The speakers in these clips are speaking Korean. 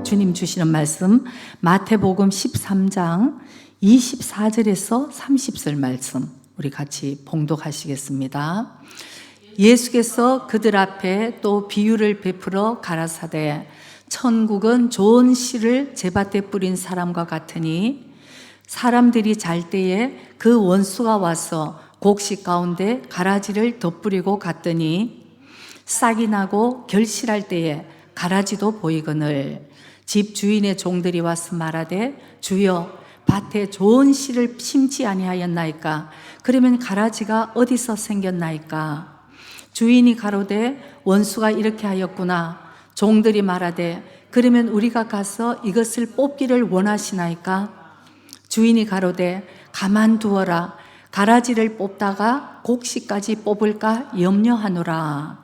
주님 주시는 말씀 마태복음 13장 24절에서 30절 말씀 우리 같이 봉독하시겠습니다. 예수께서 그들 앞에 또 비유를 베풀어 가라사대 천국은 좋은 씨를 제밭에 뿌린 사람과 같으니 사람들이 잘 때에 그 원수가 와서 곡식 가운데 가라지를 덧뿌리고 갔더니 싹이 나고 결실할 때에 가라지도 보이거늘 집 주인의 종들이 와서 말하되 주여 밭에 좋은 씨를 심지 아니하였나이까? 그러면 가라지가 어디서 생겼나이까? 주인이 가로되 원수가 이렇게 하였구나. 종들이 말하되 그러면 우리가 가서 이것을 뽑기를 원하시나이까? 주인이 가로되 가만두어라. 가라지를 뽑다가 곡식까지 뽑을까 염려하노라.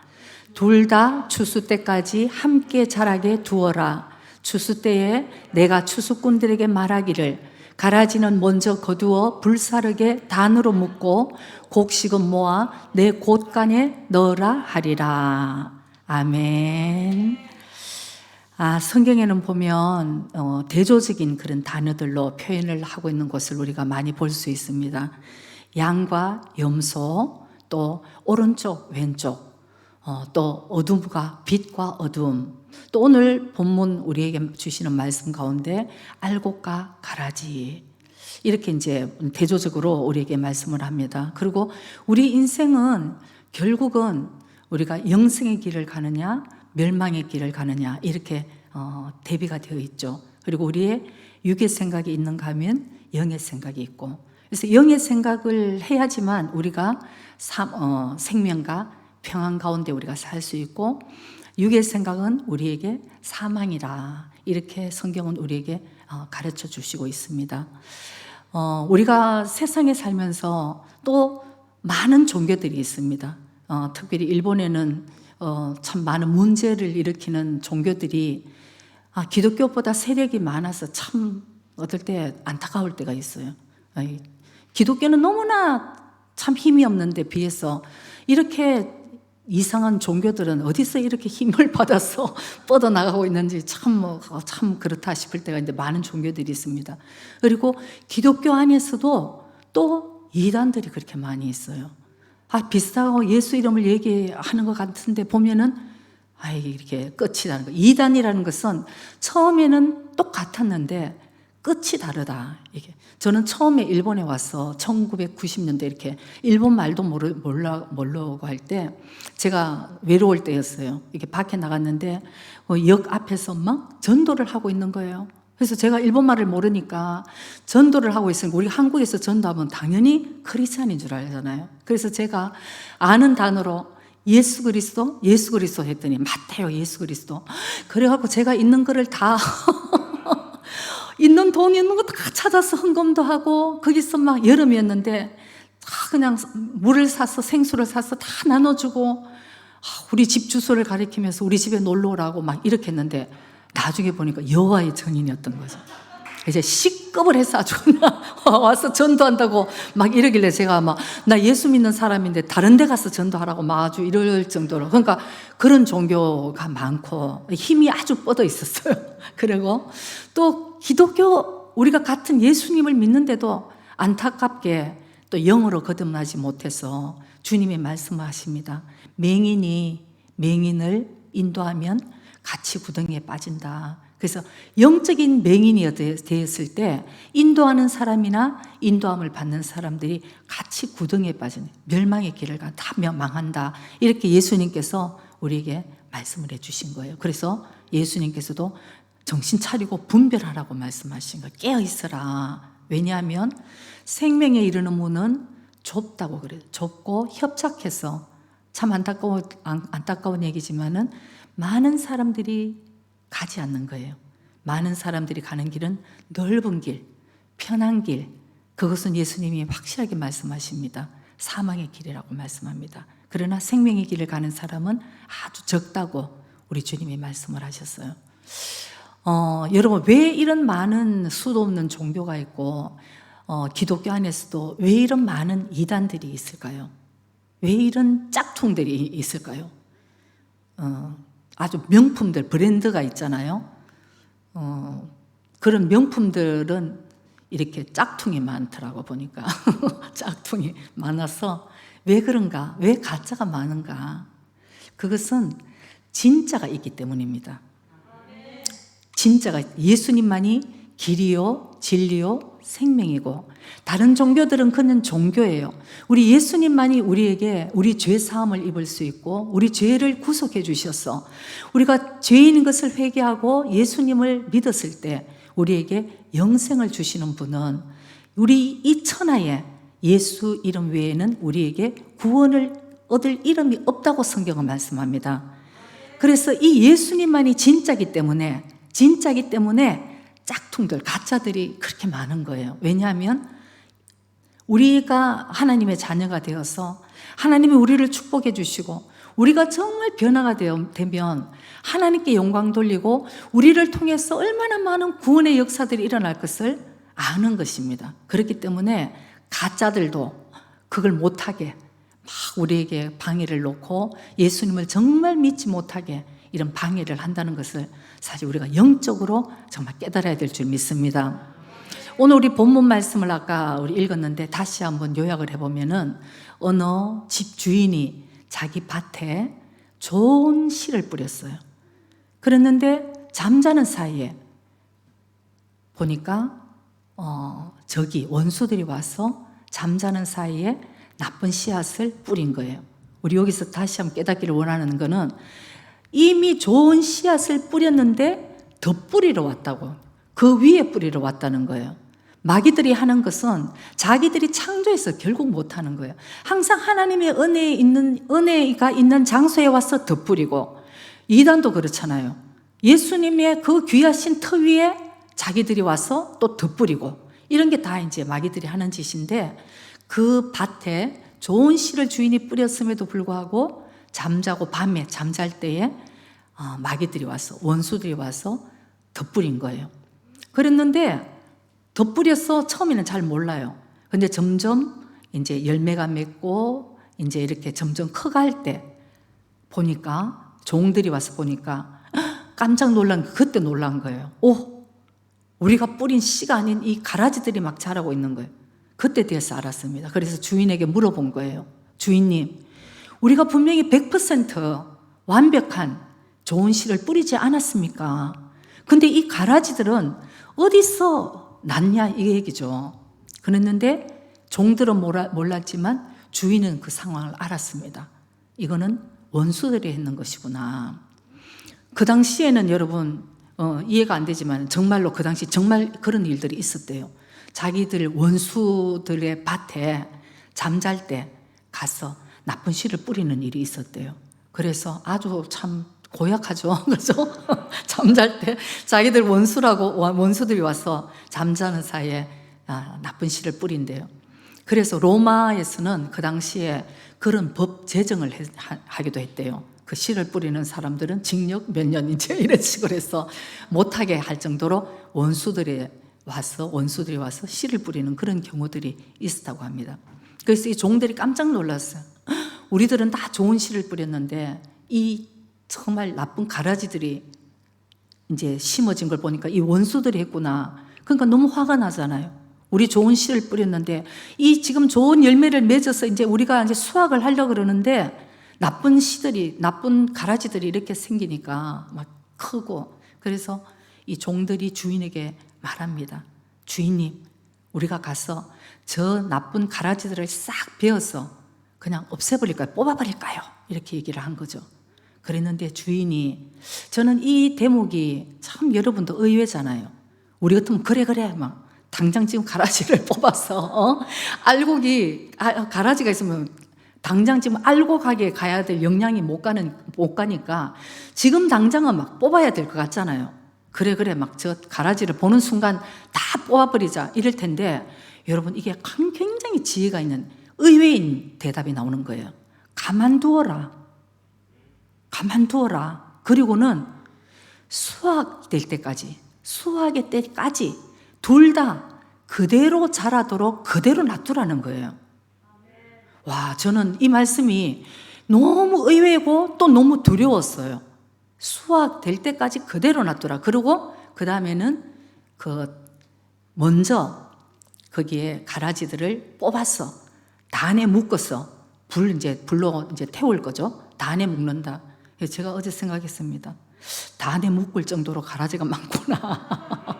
둘 다 추수 때까지 함께 자라게 두어라. 추수 때에 내가 추수꾼들에게 말하기를 가라지는 먼저 거두어 불사르게 단으로 묶고 곡식은 모아 내 곳간에 넣으라 하리라. 아멘. 성경에는 보면 대조적인 그런 단어들로 표현을 하고 있는 것을 우리가 많이 볼 수 있습니다. 양과 염소, 또 오른쪽 왼쪽, 또 어둠과 빛과 어둠, 또 오늘 본문 우리에게 주시는 말씀 가운데 알곡과 가라지, 이렇게 이제 대조적으로 우리에게 말씀을 합니다. 그리고 우리 인생은 결국은 우리가 영생의 길을 가느냐 멸망의 길을 가느냐 이렇게 대비가 되어 있죠. 그리고 우리의 육의 생각이 있는가 하면 영의 생각이 있고, 그래서 영의 생각을 해야지만 우리가 생명과 평안 가운데 우리가 살 수 있고, 육의 생각은 우리에게 사망이라 이렇게 성경은 우리에게 가르쳐 주시고 있습니다. 우리가 세상에 살면서 또 많은 종교들이 있습니다. 특별히 일본에는 참 많은 문제를 일으키는 종교들이 기독교보다 세력이 많아서 참 어떨 때 안타까울 때가 있어요. 기독교는 너무나 참 힘이 없는데 비해서 이렇게 이상한 종교들은 어디서 이렇게 힘을 받아서 뻗어나가고 있는지 참 그렇다 싶을 때가 있는데 많은 종교들이 있습니다. 그리고 기독교 안에서도 또 이단들이 그렇게 많이 있어요. 비슷하고 예수 이름을 얘기하는 것 같은데 보면은 이렇게 끝이 다른 거. 이단이라는 것은 처음에는 똑같았는데 끝이 다르다. 이게 저는 처음에 일본에 와서 1990년대 이렇게 일본 말도 모르고 할 때 제가 외로울 때였어요. 이렇게 밖에 나갔는데 역 앞에서 막 전도를 하고 있는 거예요. 그래서 제가 일본말을 모르니까 전도를 하고 있으니까 우리 한국에서 전도하면 당연히 크리스찬인 줄 알잖아요. 그래서 제가 아는 단어로 예수 그리스도 했더니 맞대요, 예수 그리스도. 그래갖고 제가 있는 거를 다 있는 돈 있는 거 다 찾아서 헌금도 하고, 거기서 막 여름이었는데 다 그냥 물을 사서 생수를 사서 다 나눠주고, 우리 집 주소를 가리키면서 우리 집에 놀러 오라고 막 이렇게 했는데 나중에 보니까 여호와의 증인이었던 거죠. 이제 식겁을 해서 아주 와서 전도한다고 막 이러길래 제가 나 예수 믿는 사람인데 다른 데 가서 전도하라고 막 아주 이럴 정도로, 그러니까 그런 종교가 많고 힘이 아주 뻗어 있었어요. 그리고 또 기독교, 우리가 같은 예수님을 믿는데도 안타깝게 또 영으로 거듭나지 못해서 주님이 말씀하십니다. 맹인이 맹인을 인도하면 같이 구덩이에 빠진다. 그래서 영적인 맹인이 되었을 때 인도하는 사람이나 인도함을 받는 사람들이 같이 구덩이에 빠지는, 멸망의 길을 가 다 망한다. 이렇게 예수님께서 우리에게 말씀을 해주신 거예요. 그래서 예수님께서도 정신 차리고 분별하라고 말씀하신 거예요. 깨어 있어라. 왜냐하면 생명에 이르는 문은 좁다고 그래요. 좁고 협착해서, 참 안타까운 얘기지만은 많은 사람들이 가지 않는 거예요. 많은 사람들이 가는 길은 넓은 길, 편한 길, 그것은 예수님이 확실하게 말씀하십니다. 사망의 길이라고 말씀합니다. 그러나 생명의 길을 가는 사람은 아주 적다고 우리 주님이 말씀을 하셨어요. 여러분, 왜 이런 많은 수도 없는 종교가 있고 기독교 안에서도 왜 이런 많은 이단들이 있을까요? 왜 이런 짝퉁들이 있을까요? 아주 명품들, 브랜드가 있잖아요. 그런 명품들은 이렇게 짝퉁이 많더라고 보니까. 짝퉁이 많아서 왜 그런가? 왜 가짜가 많은가? 그것은 진짜가 있기 때문입니다. 진짜가, 예수님만이 길이요 진리요 생명이고, 다른 종교들은 그냥 종교예요. 우리 예수님만이 우리에게 우리 죄 사함을 입을 수 있고 우리 죄를 구속해 주셔서 우리가 죄인인 것을 회개하고 예수님을 믿었을 때 우리에게 영생을 주시는 분은 우리 이 천하에 예수 이름 외에는 우리에게 구원을 얻을 이름이 없다고 성경은 말씀합니다. 그래서 이 예수님만이 진짜기 때문에 짝퉁들, 가짜들이 그렇게 많은 거예요. 왜냐하면 우리가 하나님의 자녀가 되어서 하나님이 우리를 축복해 주시고 우리가 정말 변화가 되면 하나님께 영광 돌리고 우리를 통해서 얼마나 많은 구원의 역사들이 일어날 것을 아는 것입니다. 그렇기 때문에 가짜들도 그걸 못하게 막 우리에게 방해를 놓고 예수님을 정말 믿지 못하게 이런 방해를 한다는 것을 사실 우리가 영적으로 정말 깨달아야 될 줄 믿습니다. 오늘 우리 본문 말씀을 아까 우리 읽었는데 다시 한번 요약을 해보면은 어느 집 주인이 자기 밭에 좋은 씨를 뿌렸어요. 그랬는데 잠자는 사이에 보니까 저기 원수들이 와서 잠자는 사이에 나쁜 씨앗을 뿌린 거예요. 우리 여기서 다시 한번 깨닫기를 원하는 거는 이미 좋은 씨앗을 뿌렸는데 더 뿌리러 왔다고, 그 위에 뿌리러 왔다는 거예요. 마귀들이 하는 것은 자기들이 창조해서 결국 못하는 거예요. 항상 하나님의 은혜가 있는 장소에 와서 덧뿌리고, 이단도 그렇잖아요. 예수님의 그 귀하신 터 위에 자기들이 와서 또 덧뿌리고, 이런 게 다 이제 마귀들이 하는 짓인데, 그 밭에 좋은 씨를 주인이 뿌렸음에도 불구하고 잠자고 밤에 잠잘 때에 마귀들이 와서, 원수들이 와서 덧뿌린 거예요. 그랬는데 덧뿌려서 처음에는 잘 몰라요. 근데 점점 이제 열매가 맺고 이제 이렇게 점점 커갈 때 보니까, 종들이 와서 보니까 깜짝 그때 놀란 거예요. 우리가 뿌린 씨가 아닌 이 가라지들이 막 자라고 있는 거예요. 그때 대해서 알았습니다. 그래서 주인에게 물어본 거예요. 주인님, 우리가 분명히 100% 완벽한 좋은 씨를 뿌리지 않았습니까? 근데 이 가라지들은 어디서 났냐, 이 얘기죠. 그랬는데 종들은 몰랐지만 주인은 그 상황을 알았습니다. 이거는 원수들이 했는 것이구나. 그 당시에는 여러분 이해가 안 되지만 정말로 그 당시 정말 그런 일들이 있었대요. 자기들 원수들의 밭에 잠잘 때 가서 나쁜 씨를 뿌리는 일이 있었대요. 그래서 아주 참 고약하죠. 그죠? 잠잘 때 자기들 원수들이 와서 잠자는 사이에 나쁜 씨를 뿌린대요. 그래서 로마에서는 그 당시에 그런 법 제정을 하기도 했대요. 그 씨를 뿌리는 사람들은 징역 몇 년 이제 이런 식으로 해서 못하게 할 정도로 원수들이 와서 씨를 뿌리는 그런 경우들이 있었다고 합니다. 그래서 이 종들이 깜짝 놀랐어요. 우리들은 다 좋은 씨를 뿌렸는데 이 정말 나쁜 가라지들이 이제 심어진 걸 보니까 이 원수들이 했구나. 그러니까 너무 화가 나잖아요. 우리 좋은 씨를 뿌렸는데 이 지금 좋은 열매를 맺어서 이제 우리가 이제 수확을 하려고 그러는데 나쁜 가라지들이 이렇게 생기니까 막 크고, 그래서 이 종들이 주인에게 말합니다. 주인님, 우리가 가서 저 나쁜 가라지들을 싹 베어서 그냥 없애버릴까요? 뽑아버릴까요? 이렇게 얘기를 한 거죠. 그랬는데 주인이, 저는 이 대목이 참 여러분도 의외잖아요. 우리 같으면 그래 막 당장 지금 가라지를 뽑아서 가라지가 있으면 당장 지금 알곡하게 가야 될 역량이 못 가니까 지금 당장은 막 뽑아야 될 것 같잖아요. 그래 막 저 가라지를 보는 순간 다 뽑아버리자 이럴 텐데, 여러분 이게 굉장히 지혜가 있는 의외인 대답이 나오는 거예요. 가만두어라. 그리고는 수확의 때까지 둘 다 그대로 자라도록 그대로 놔두라는 거예요. 와, 저는 이 말씀이 너무 의외고 또 너무 두려웠어요. 수확될 때까지 그대로 놔두라. 그리고 그 다음에는 먼저 거기에 가라지들을 뽑았어. 단에 묶었어. 불로 이제 태울 거죠. 단에 묶는다. 제가 어제 생각했습니다. 단에 묶을 정도로 가라지가 많구나.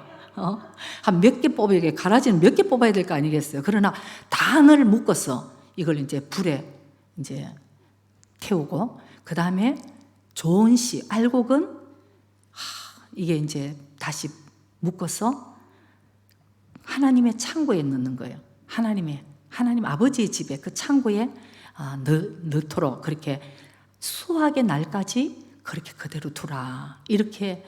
한 몇 개 뽑아야, 가라지는 몇 개 뽑아야 될 거 아니겠어요. 그러나 단을 묶었어. 이걸 이제 불에 이제 태우고, 그 다음에 좋은 씨, 알곡은 이게 이제 다시 묶어서 하나님의 창고에 넣는 거예요. 하나님 아버지의 집에 그 창고에 넣도록 그렇게 수확의 날까지 그렇게 그대로 두라. 이렇게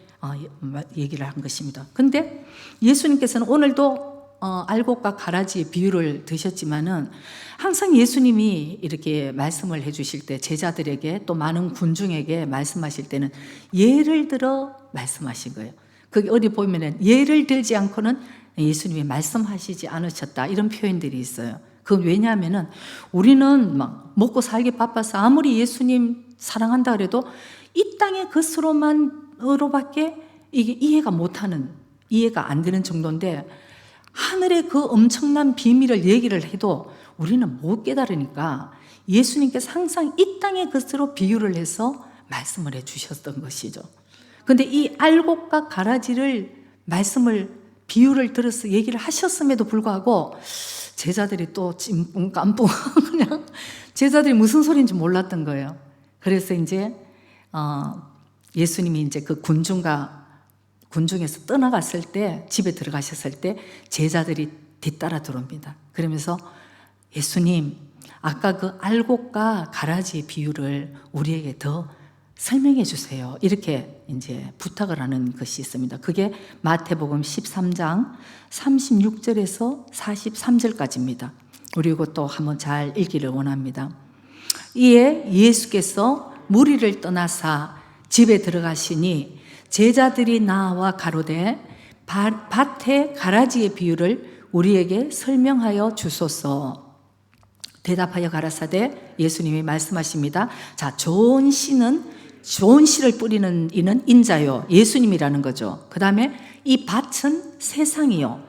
얘기를 한 것입니다. 근데 예수님께서는 오늘도 알곡과 가라지의 비유를 드셨지만은 항상 예수님이 이렇게 말씀을 해주실 때 제자들에게 또 많은 군중에게 말씀하실 때는 예를 들어 말씀하신 거예요. 거기 어디 보면은 예를 들지 않고는 예수님이 말씀하시지 않으셨다 이런 표현들이 있어요. 그건 왜냐하면은 우리는 막 먹고 살기 바빠서 아무리 예수님 사랑한다 그래도 이 땅의 것으로밖에 이게 이해가 안 되는 정도인데 하늘의 그 엄청난 비밀을 얘기를 해도 우리는 못 깨달으니까 예수님께서 항상 이 땅의 것으로 비유를 해서 말씀을 해 주셨던 것이죠. 근데 이 알곡과 가라지를 비유를 들어서 얘기를 하셨음에도 불구하고 제자들이 또 찜뿡 그냥 제자들이 무슨 소리인지 몰랐던 거예요. 그래서 이제 예수님이 이제 그 군중에서 떠나갔을 때, 집에 들어가셨을 때 제자들이 뒤따라 들어옵니다. 그러면서 예수님, 아까 그 알곡과 가라지의 비유를 우리에게 더 설명해 주세요. 이렇게 이제 부탁을 하는 것이 있습니다. 그게 마태복음 13장 36절에서 43절까지입니다. 우리 이것도 한번 잘 읽기를 원합니다. 이에 예수께서 무리를 떠나사 집에 들어가시니 제자들이 나와 가로되 밭의 가라지의 비유를 우리에게 설명하여 주소서. 대답하여 가라사대 예수님이 말씀하십니다. 자, 좋은 씨를 뿌리는 이는 인자요, 예수님이라는 거죠. 그 다음에 이 밭은 세상이요,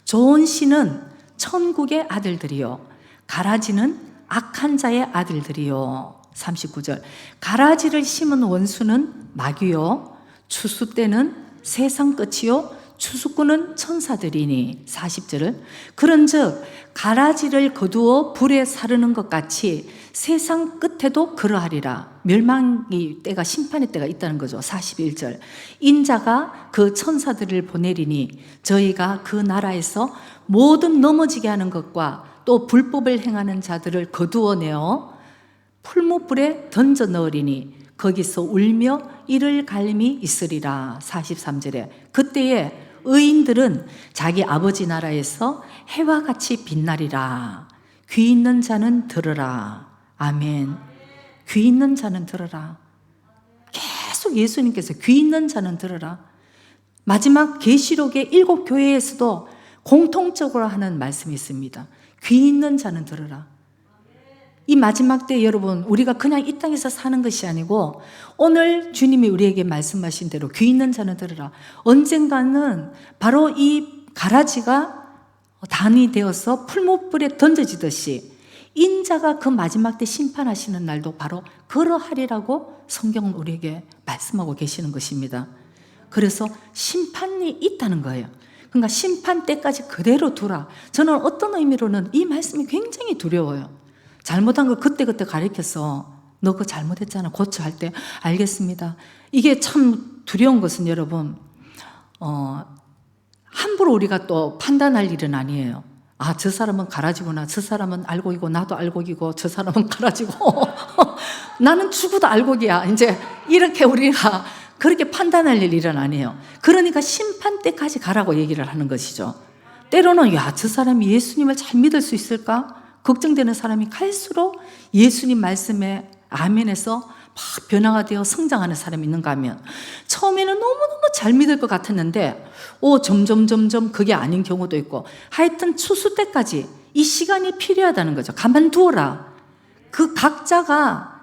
좋은 씨는 천국의 아들들이요, 가라지는 악한 자의 아들들이요. 39절, 가라지를 심은 원수는 마귀요, 추수 때는 세상 끝이요, 추수꾼은 천사들이니. 40절을, 그런즉 가라지를 거두어 불에 사르는 것 같이 세상 끝에도 그러하리라. 멸망의 때가, 심판의 때가 있다는 거죠. 41절, 인자가 그 천사들을 보내리니 저희가 그 나라에서 모든 넘어지게 하는 것과 또 불법을 행하는 자들을 거두어내어 풀무불에 던져 넣으리니 거기서 울며 이를 갈림이 있으리라. 43절에 그때에 의인들은 자기 아버지 나라에서 해와 같이 빛나리라. 귀 있는 자는 들으라. 아멘. 귀 있는 자는 들으라. 계속 예수님께서 귀 있는 자는 들으라. 마지막 계시록의 7교회에서도 공통적으로 하는 말씀이 있습니다. 귀 있는 자는 들으라. 이 마지막 때 여러분, 우리가 그냥 이 땅에서 사는 것이 아니고 오늘 주님이 우리에게 말씀하신 대로 귀 있는 자는 들으라. 언젠가는 바로 이 가라지가 단이 되어서 풀무불에 던져지듯이 인자가 그 마지막 때 심판하시는 날도 바로 그러하리라고 성경은 우리에게 말씀하고 계시는 것입니다. 그래서 심판이 있다는 거예요. 그러니까 심판 때까지 그대로 두라. 저는 어떤 의미로는 이 말씀이 굉장히 두려워요. 잘못한 거 그때그때 가르쳐서 너 그거 잘못했잖아, 고쳐 할 때 알겠습니다. 이게 참 두려운 것은 여러분, 함부로 우리가 또 판단할 일은 아니에요. 아, 저 사람은 가라지구나, 저 사람은 알곡이고, 나도 알곡이고, 저 사람은 가라지고 나는 죽어도 알곡이야. 이제 이렇게 우리가 그렇게 판단할 일은 아니에요. 그러니까 심판 때까지 가라고 얘기를 하는 것이죠. 때로는 야, 저 사람이 예수님을 잘 믿을 수 있을까? 걱정되는 사람이 갈수록 예수님 말씀에 아멘에서 막 변화가 되어 성장하는 사람이 있는가 하면 처음에는 너무너무 잘 믿을 것 같았는데 점점 그게 아닌 경우도 있고, 하여튼 추수 때까지 이 시간이 필요하다는 거죠. 가만두어라. 그 각자가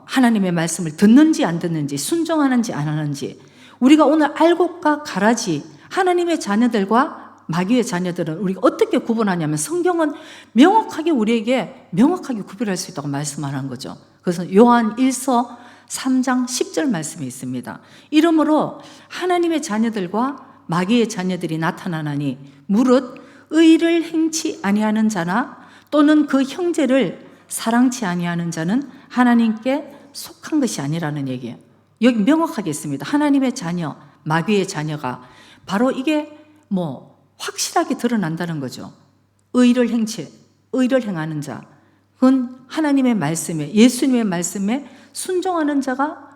하나님의 말씀을 듣는지 안 듣는지, 순종하는지 안 하는지, 우리가 오늘 알곡과 가라지, 하나님의 자녀들과 마귀의 자녀들은 우리가 어떻게 구분하냐면 성경은 명확하게 우리에게 명확하게 구별할 수 있다고 말씀하는 거죠. 그래서 요한 1서 3장 10절 말씀이 있습니다. 이러므로 하나님의 자녀들과 마귀의 자녀들이 나타나나니 무릇 의를 행치 아니하는 자나 또는 그 형제를 사랑치 아니하는 자는 하나님께 속한 것이 아니라는 얘기예요. 여기 명확하게 있습니다. 하나님의 자녀, 마귀의 자녀가 바로 이게 확실하게 드러난다는 거죠. 의를 행하는 자. 그건 하나님의 말씀에, 예수님의 말씀에 순종하는 자가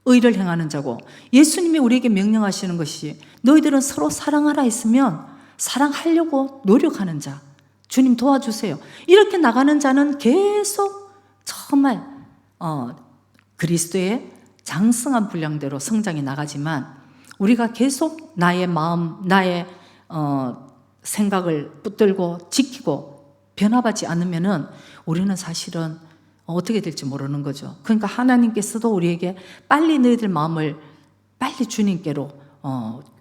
의를 행하는 자고, 예수님이 우리에게 명령하시는 것이 너희들은 서로 사랑하라 했으면 사랑하려고 노력하는 자. 주님 도와주세요. 이렇게 나가는 자는 계속 정말 그리스도의 장성한 분량대로 성장해 나가지만, 우리가 계속 나의 마음, 나의 생각을 붙들고 지키고 변화받지 않으면은 우리는 사실은 어떻게 될지 모르는 거죠. 그러니까 하나님께서도 우리에게 빨리 너희들 마음을 빨리 주님께로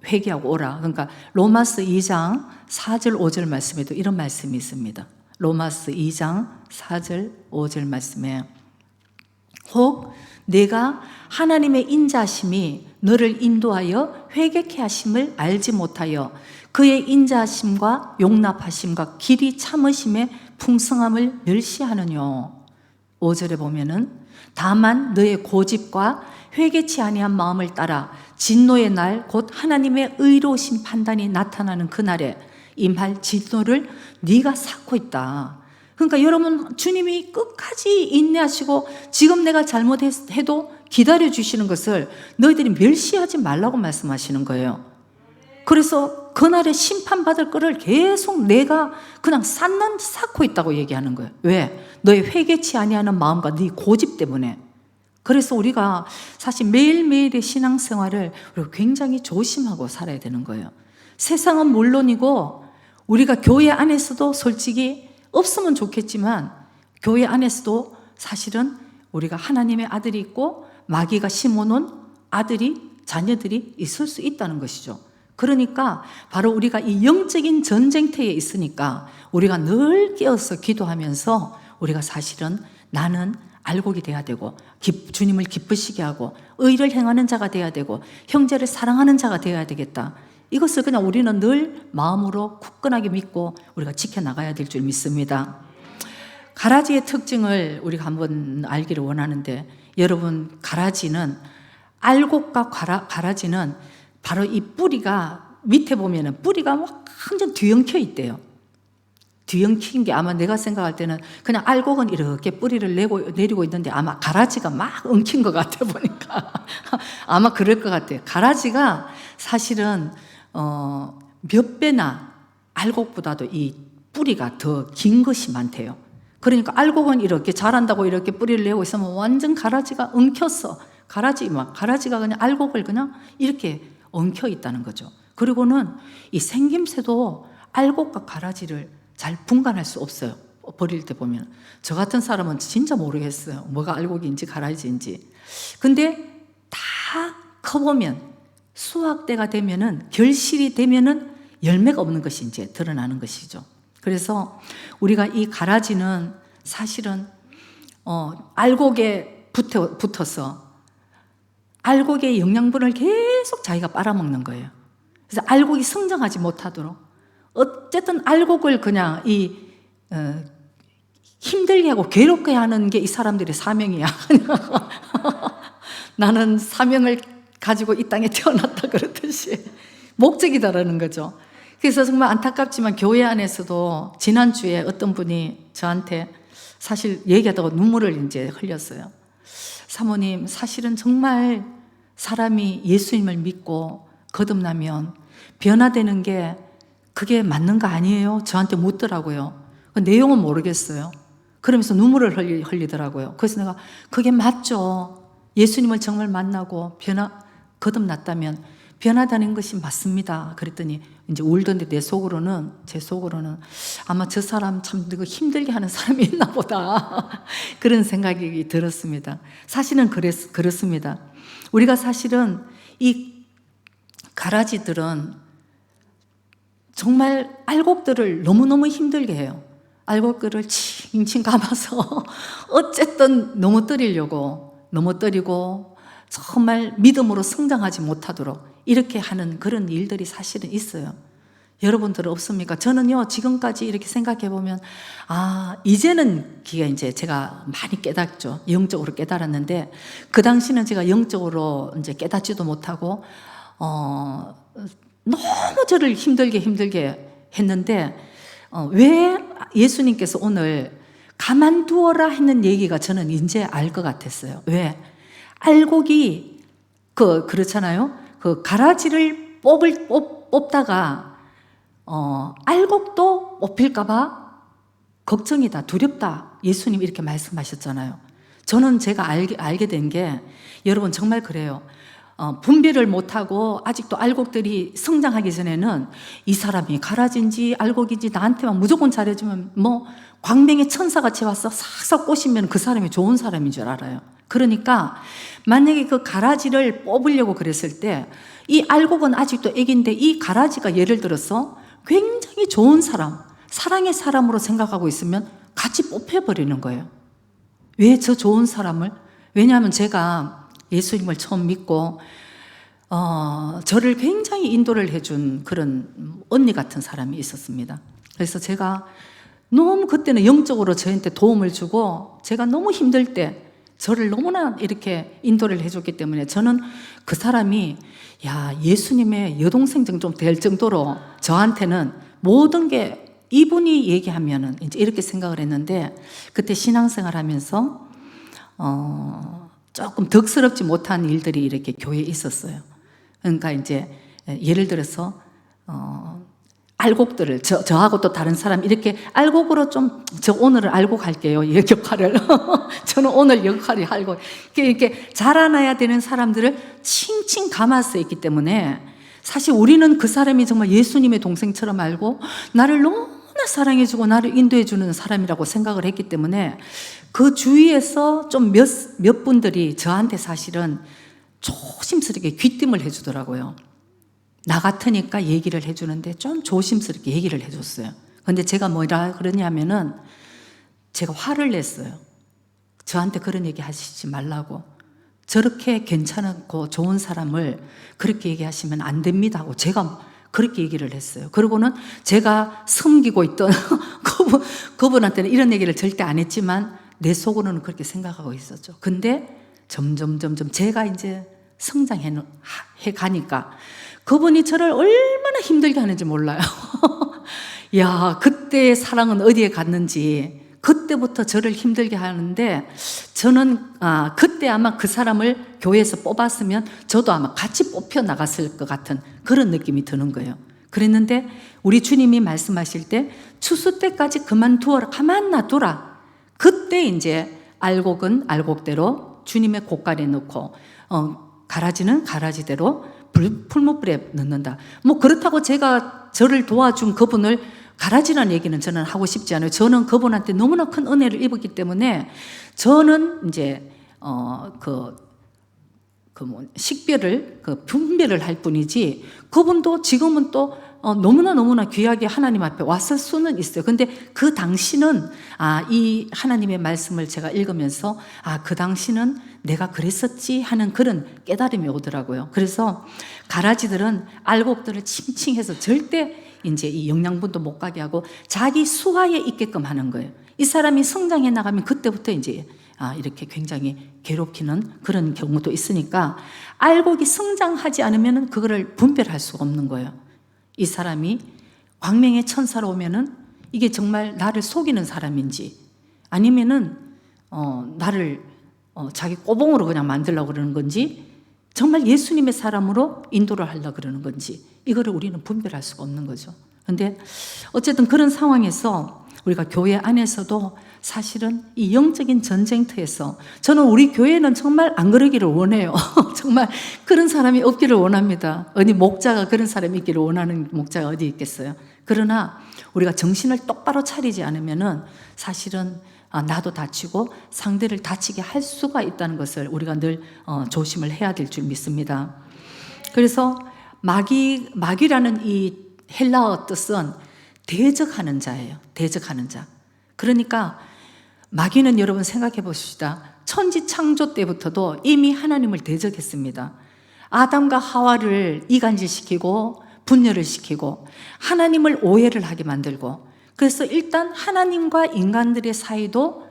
회개하고 오라. 그러니까 로마서 2장 4절 5절 말씀에도 이런 말씀이 있습니다. 로마서 2장 4절 5절 말씀에 혹 내가 하나님의 인자하심이 너를 인도하여 회개케 하심을 알지 못하여 그의 인자하심과 용납하심과 길이 참으심의 풍성함을 멸시하느뇨. 5절에 보면은 다만 너의 고집과 회개치 아니한 마음을 따라 진노의 날 곧 하나님의 의로우신 판단이 나타나는 그날에 임할 진노를 네가 쌓고 있다. 그러니까 여러분, 주님이 끝까지 인내하시고 지금 내가 잘못해도 기다려 주시는 것을 너희들이 멸시하지 말라고 말씀하시는 거예요. 그래서 그날에 심판받을 거를 계속 내가 그냥 쌓고 있다고 얘기하는 거예요. 왜? 너의 회개치 아니하는 마음과 네 고집 때문에. 그래서 우리가 사실 매일매일의 신앙생활을 우리가 굉장히 조심하고 살아야 되는 거예요. 세상은 물론이고 우리가 교회 안에서도 솔직히 없으면 좋겠지만 교회 안에서도 사실은 우리가 하나님의 아들이 있고 마귀가 심어놓은 자녀들이 있을 수 있다는 것이죠. 그러니까 바로 우리가 이 영적인 전쟁터에 있으니까 우리가 늘 깨어서 기도하면서 우리가 사실은 나는 알곡이 돼야 되고 주님을 기쁘시게 하고 의를 행하는 자가 돼야 되고 형제를 사랑하는 자가 되어야 되겠다. 이것을 그냥 우리는 늘 마음으로 굳건하게 믿고 우리가 지켜나가야 될 줄 믿습니다. 가라지의 특징을 우리가 한번 알기를 원하는데, 여러분, 가라지는 알곡과 가라지는 바로 이 뿌리가 밑에 보면은 뿌리가 완전 뒤엉켜 있대요. 뒤엉킨 게 아마 내가 생각할 때는 그냥 알곡은 이렇게 뿌리를 내리고 있는데 아마 가라지가 막 엉킨 것 같아 보니까 아마 그럴 것 같아요. 가라지가 사실은 몇 배나 알곡보다도 이 뿌리가 더 긴 것이 많대요. 그러니까 알곡은 이렇게 자란다고 이렇게 뿌리를 내고 있으면 완전 가라지가 엉켰어. 가라지가 그냥 알곡을 그냥 이렇게 엉켜 있다는 거죠. 그리고는 이 생김새도 알곡과 가라지를 잘 분간할 수 없어요. 버릴 때 보면. 저 같은 사람은 진짜 모르겠어요. 뭐가 알곡인지 가라지인지. 근데 다 커보면 수확 때가 되면은, 결실이 되면은 열매가 없는 것이 이제 드러나는 것이죠. 그래서 우리가 이 가라지는 사실은 알곡에 붙어서 알곡의 영양분을 계속 자기가 빨아먹는 거예요. 그래서 알곡이 성장하지 못하도록 어쨌든 알곡을 그냥 힘들게 하고 괴롭게 하는 게 이 사람들의 사명이야. 나는 사명을 가지고 이 땅에 태어났다 그렇듯이 목적이다라는 거죠. 그래서 정말 안타깝지만 교회 안에서도 지난주에 어떤 분이 저한테 사실 얘기하다가 눈물을 이제 흘렸어요. 사모님, 사실은 정말 사람이 예수님을 믿고 거듭나면 변화되는 게 그게 맞는 거 아니에요? 저한테 묻더라고요. 그 내용은 모르겠어요. 그러면서 눈물을 흘리더라고요. 그래서 내가 그게 맞죠. 예수님을 정말 만나고 거듭났다면 변화되는 것이 맞습니다. 그랬더니 이제 울던데 제 속으로는 아마 저 사람 참 힘들게 하는 사람이 있나 보다. 그런 생각이 들었습니다. 사실은 그렇습니다. 우리가 사실은 이 가라지들은 정말 알곡들을 너무너무 힘들게 해요. 알곡들을 칭칭 감아서 어쨌든 넘어뜨리고 정말 믿음으로 성장하지 못하도록 이렇게 하는 그런 일들이 사실은 있어요. 여러분들은 없습니까? 저는요, 지금까지 이렇게 생각해 보면, 이제는 이제 제가 많이 깨닫죠. 영적으로 깨달았는데, 그 당시는 제가 영적으로 이제 깨닫지도 못하고, 너무 저를 힘들게 했는데, 왜 예수님께서 오늘 가만두어라 했는 얘기가 저는 이제 알 것 같았어요. 왜? 알곡이, 그렇잖아요? 그 가라지를 뽑다가, 알곡도 뽑힐까봐 걱정이다, 두렵다. 예수님 이렇게 말씀하셨잖아요. 저는 제가 알게 된 게, 여러분 정말 그래요. 분별을 못하고 아직도 알곡들이 성장하기 전에는 이 사람이 가라진지 알곡인지 나한테만 무조건 잘해주면 광명의 천사같이 와서 싹싹 꼬시면 그 사람이 좋은 사람인 줄 알아요. 그러니까 만약에 그 가라지를 뽑으려고 그랬을 때 이 알곡은 아직도 애기인데 이 가라지가 예를 들어서 굉장히 좋은 사람, 사랑의 사람으로 생각하고 있으면 같이 뽑혀버리는 거예요. 왜 저 좋은 사람을? 왜냐하면 제가 예수님을 처음 믿고 저를 굉장히 인도를 해준 그런 언니 같은 사람이 있었습니다. 그래서 제가 너무 그때는 영적으로 저한테 도움을 주고 제가 너무 힘들 때 저를 너무나 이렇게 인도를 해줬기 때문에 저는 그 사람이 예수님의 여동생 좀 될 정도로 저한테는 모든 게 이분이 얘기하면은 이제 이렇게 생각을 했는데, 그때 신앙생활 하면서 조금 덕스럽지 못한 일들이 이렇게 교회에 있었어요. 그러니까 이제 예를 들어서 알곡들을 저하고 또 다른 사람 이렇게 알곡으로 저 오늘은 알곡 할게요, 이 역할을. 저는 오늘 역할이 알곡. 이렇게 자라나야 되는 사람들을 칭칭 감아서 있기 때문에 사실 우리는 그 사람이 정말 예수님의 동생처럼 알고 나를 너무나 사랑해주고 나를 인도해주는 사람이라고 생각을 했기 때문에 그 주위에서 좀 몇 분들이 저한테 사실은 조심스럽게 귀띔을 해주더라고요. 나 같으니까 얘기를 해주는데 좀 조심스럽게 얘기를 해줬어요. 근데 제가 뭐라 그러냐면은 제가 화를 냈어요. 저한테 그런 얘기 하시지 말라고. 저렇게 괜찮고 좋은 사람을 그렇게 얘기하시면 안 됩니다 하고 제가 그렇게 얘기를 했어요. 그리고는 제가 섬기고 있던 그분한테는 이런 얘기를 절대 안 했지만 내 속으로는 그렇게 생각하고 있었죠. 근데 점점 제가 이제 성장해 가니까 그분이 저를 얼마나 힘들게 하는지 몰라요. 그때의 사랑은 어디에 갔는지 그때부터 저를 힘들게 하는데 저는 그때 아마 그 사람을 교회에서 뽑았으면 저도 아마 같이 뽑혀 나갔을 것 같은 그런 느낌이 드는 거예요. 그랬는데 우리 주님이 말씀하실 때 추수 때까지 그만두어라, 가만 놔둬라. 그때 이제 알곡은 알곡대로 주님의 곳간에 넣고 가라지는 가라지대로 풀무불에 넣는다. 그렇다고 제가 저를 도와준 그분을 가라지라는 얘기는 저는 하고 싶지 않아요. 저는 그분한테 너무나 큰 은혜를 입었기 때문에 저는 이제 식별을 분별을 할 뿐이지 그분도 지금은 또 너무나 귀하게 하나님 앞에 왔을 수는 있어요. 근데 그 당시는 이 하나님의 말씀을 제가 읽으면서 그 당시는 내가 그랬었지 하는 그런 깨달음이 오더라고요. 그래서 가라지들은 알곡들을 칭칭해서 절대 이제 이 영양분도 못 가게 하고 자기 수하에 있게끔 하는 거예요. 이 사람이 성장해 나가면 그때부터 이제 이렇게 굉장히 괴롭히는 그런 경우도 있으니까 알곡이 성장하지 않으면 그거를 분별할 수가 없는 거예요. 이 사람이 광명의 천사로 오면은 이게 정말 나를 속이는 사람인지 아니면은 나를 자기 꼬봉으로 그냥 만들려고 그러는 건지 정말 예수님의 사람으로 인도를 하려고 그러는 건지 이거를 우리는 분별할 수가 없는 거죠. 그런데 어쨌든 그런 상황에서 우리가 교회 안에서도 사실은 이 영적인 전쟁터에서 저는 우리 교회는 정말 안 그러기를 원해요. 정말 그런 사람이 없기를 원합니다. 어디 목자가 그런 사람이 있기를 원하는 목자가 어디 있겠어요. 그러나 우리가 정신을 똑바로 차리지 않으면은 사실은 나도 다치고 상대를 다치게 할 수가 있다는 것을 우리가 늘 조심을 해야 될 줄 믿습니다. 그래서 마귀라는 이 헬라어 뜻은 대적하는 자예요. 대적하는 자. 그러니까 마귀는 여러분 생각해 보십시다. 천지 창조 때부터도 이미 하나님을 대적했습니다. 아담과 하와를 이간질시키고 분열을 시키고 하나님을 오해를 하게 만들고, 그래서 일단 하나님과 인간들의 사이도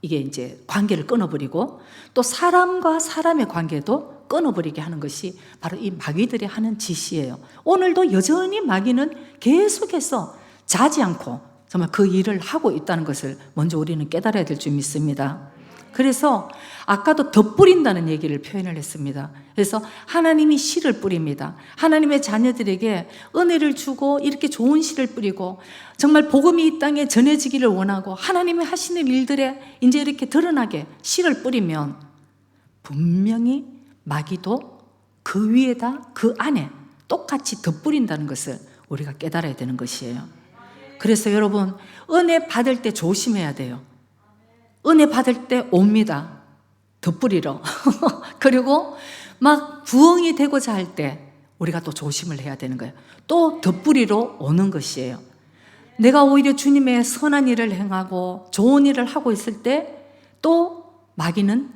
이게 이제 관계를 끊어버리고 또 사람과 사람의 관계도 끊어버리게 하는 것이 바로 이 마귀들이 하는 짓이에요. 오늘도 여전히 마귀는 계속해서 자지 않고 정말 그 일을 하고 있다는 것을 먼저 우리는 깨달아야 될 줄 믿습니다. 그래서 아까도 덧뿌린다는 얘기를 표현을 했습니다. 그래서 하나님이 씨를 뿌립니다. 하나님의 자녀들에게 은혜를 주고 이렇게 좋은 씨를 뿌리고 정말 복음이 이 땅에 전해지기를 원하고 하나님이 하시는 일들에 이제 이렇게 드러나게 씨를 뿌리면 분명히 마귀도 그 위에다 그 안에 똑같이 덧뿌린다는 것을 우리가 깨달아야 되는 것이에요. 그래서 여러분, 은혜 받을 때 조심해야 돼요. 은혜 받을 때 옵니다. 덧뿌리러. 그리고 막 부흥이 되고자 할 때 우리가 또 조심을 해야 되는 거예요. 또 덧뿌리러 오는 것이에요. 내가 오히려 주님의 선한 일을 행하고 좋은 일을 하고 있을 때 또 마귀는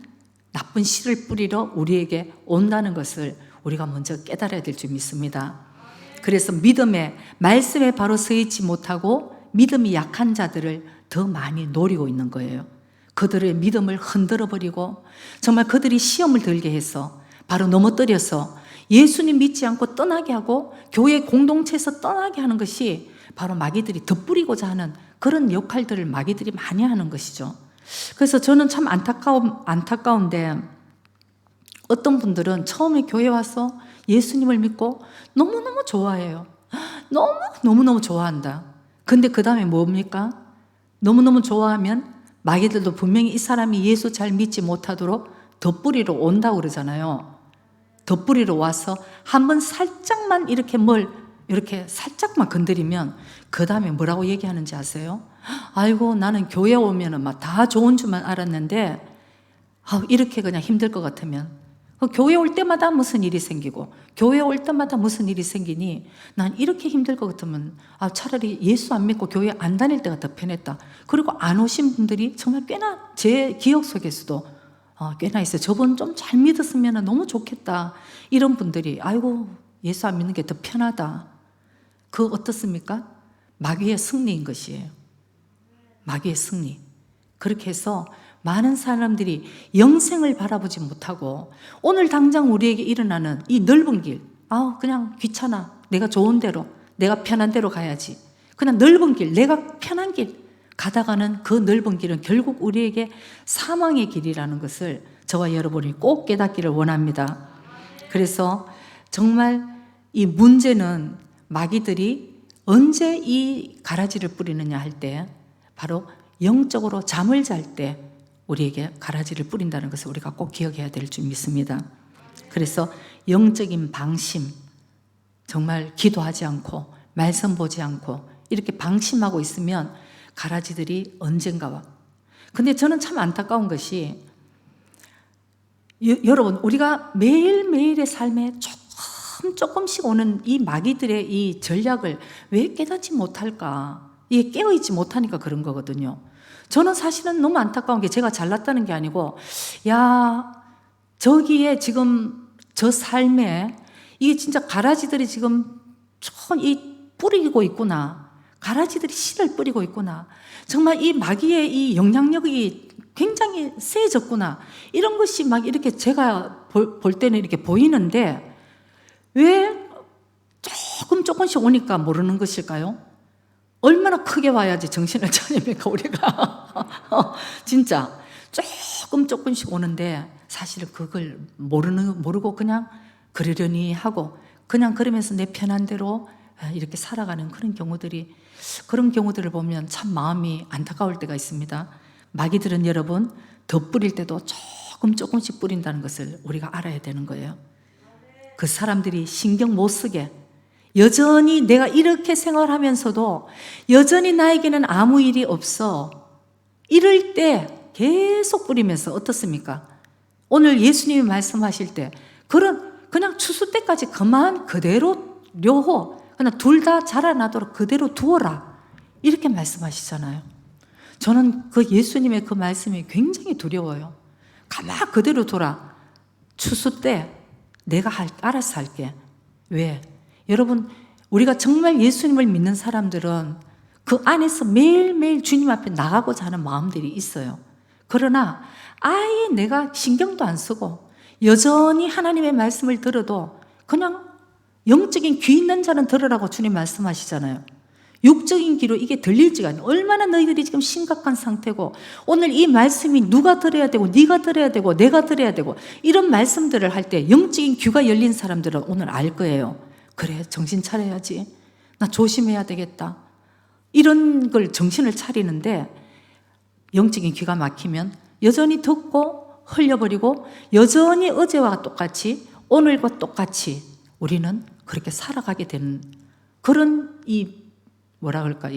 나쁜 씨를 뿌리러 우리에게 온다는 것을 우리가 먼저 깨달아야 될 줄 믿습니다. 그래서 믿음에, 말씀에 바로 서 있지 못하고 믿음이 약한 자들을 더 많이 노리고 있는 거예요. 그들의 믿음을 흔들어 버리고 정말 그들이 시험을 들게 해서 바로 넘어뜨려서 예수님 믿지 않고 떠나게 하고 교회 공동체에서 떠나게 하는 것이 바로 마귀들이 덧뿌리고자 하는 그런 역할들을 마귀들이 많이 하는 것이죠. 그래서 저는 참 안타까운데 어떤 분들은 처음에 교회 와서 예수님을 믿고 너무너무 좋아해요. 너무너무 좋아한다. 근데 그 다음에 뭡니까? 너무너무 좋아하면 마귀들도 분명히 이 사람이 예수 잘 믿지 못하도록 덧뿌리러 온다고 그러잖아요. 덧뿌리러 와서 한번 살짝만 이렇게 살짝만 건드리면 그 다음에 뭐라고 얘기하는지 아세요? 아이고, 나는 교회 오면은 막 다 좋은 줄만 알았는데 이렇게 그냥 힘들 것 같으면 교회 올 때마다 무슨 일이 생기고 교회 올 때마다 무슨 일이 생기니 난 이렇게 힘들 것 같으면 차라리 예수 안 믿고 교회 안 다닐 때가 더 편했다. 그리고 안 오신 분들이 정말 꽤나 제 기억 속에서도 꽤나 있어요. 저분 좀 잘 믿었으면 너무 좋겠다. 이런 분들이 아이고, 예수 안 믿는 게 더 편하다. 그거 어떻습니까? 마귀의 승리인 것이에요. 마귀의 승리. 그렇게 해서 많은 사람들이 영생을 바라보지 못하고 오늘 당장 우리에게 일어나는 이 넓은 길, 그냥 귀찮아. 내가 좋은 대로, 내가 편한 대로 가야지. 그냥 넓은 길, 내가 편한 길 가다가는 그 넓은 길은 결국 우리에게 사망의 길이라는 것을 저와 여러분이 꼭 깨닫기를 원합니다. 그래서 정말 이 문제는 마귀들이 언제 이 가라지를 뿌리느냐 할 때 바로 영적으로 잠을 잘 때 우리에게 가라지를 뿌린다는 것을 우리가 꼭 기억해야 될 줄 믿습니다. 그래서 영적인 방심, 정말 기도하지 않고 말씀 보지 않고 이렇게 방심하고 있으면 가라지들이 언젠가와. 근데 저는 참 안타까운 것이 여러분, 우리가 매일매일의 삶에 조금씩 오는 이 마귀들의 이 전략을 왜 깨닫지 못할까? 이게 깨어있지 못하니까 그런 거거든요. 저는 사실은 너무 안타까운 게 제가 잘났다는 게 아니고 저기에 지금 저 삶에 이게 진짜 가라지들이 지금 뿌리고 있구나. 가라지들이 씨를 뿌리고 있구나. 정말 이 마귀의 이 영향력이 굉장히 세졌구나. 이런 것이 막 이렇게 제가 볼 때는 이렇게 보이는데 왜 조금씩 오니까 모르는 것일까요? 얼마나 크게 와야지 정신을 차립니까, 우리가? 진짜 조금씩 오는데 사실은 그걸 모르고 그냥 그러려니 하고 그냥 그러면서 내 편한 대로 이렇게 살아가는 그런 경우들을 보면 참 마음이 안타까울 때가 있습니다. 마귀들은 여러분 덧뿌릴 때도 조금씩 뿌린다는 것을 우리가 알아야 되는 거예요. 그 사람들이 신경 못 쓰게 여전히 내가 이렇게 생활하면서도 여전히 나에게는 아무 일이 없어. 이럴 때 계속 뿌리면서 어떻습니까? 오늘 예수님이 말씀하실 때 그냥 추수 때까지 그만 그대로 려호, 그냥 둘 다 자라나도록 그대로 두어라. 이렇게 말씀하시잖아요. 저는 그 예수님의 그 말씀이 굉장히 두려워요. 가만 그대로 둬라. 추수 때 내가 알아서 할게. 왜? 여러분, 우리가 정말 예수님을 믿는 사람들은 그 안에서 매일매일 주님 앞에 나가고자 하는 마음들이 있어요. 그러나 아예 내가 신경도 안 쓰고 여전히 하나님의 말씀을 들어도 그냥 영적인 귀 있는 자는 들으라고 주님 말씀하시잖아요. 육적인 귀로 이게 들릴지가 않아요. 얼마나 너희들이 지금 심각한 상태고, 오늘 이 말씀이 누가 들어야 되고 네가 들어야 되고 내가 들어야 되고, 이런 말씀들을 할 때 영적인 귀가 열린 사람들은 오늘 알 거예요. 그래, 정신 차려야지, 나 조심해야 되겠다, 이런 걸 정신을 차리는데, 영적인 귀가 막히면 여전히 듣고 흘려버리고 여전히 어제와 똑같이 오늘과 똑같이 우리는 그렇게 살아가게 되는 그런 뭐라 그럴까,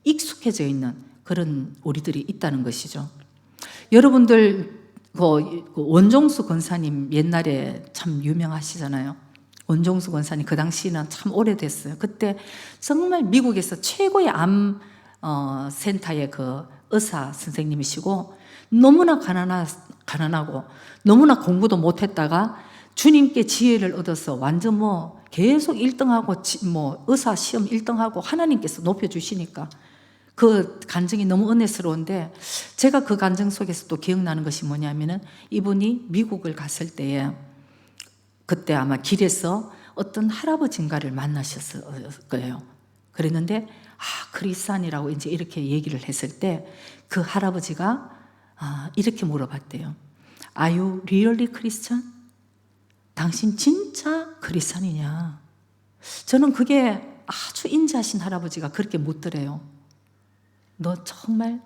익숙해져 있는 그런 우리들이 있다는 것이죠. 여러분들 그 원종수 권사님 옛날에 참 유명하시잖아요. 원종수 권사님 그 당시는 참 오래됐어요. 그때 정말 미국에서 최고의 암 센터의 그 의사 선생님이시고, 너무나 가난하고 너무나 공부도 못했다가 주님께 지혜를 얻어서 완전 계속 1등하고 의사 시험 1등하고 하나님께서 높여주시니까 그 간증이 너무 은혜스러운데, 제가 그 간증 속에서 또 기억나는 것이 뭐냐면은, 이분이 미국을 갔을 때에 그때 아마 길에서 어떤 할아버지인가를 만나셨을 거예요. 그랬는데 크리스찬이라고 이제 이렇게 얘기를 했을 때 그 할아버지가 이렇게 물어봤대요. Are you really Christian? 당신 진짜 크리스찬이냐? 저는 그게 아주 인자하신 할아버지가 그렇게 묻더래요. 너 정말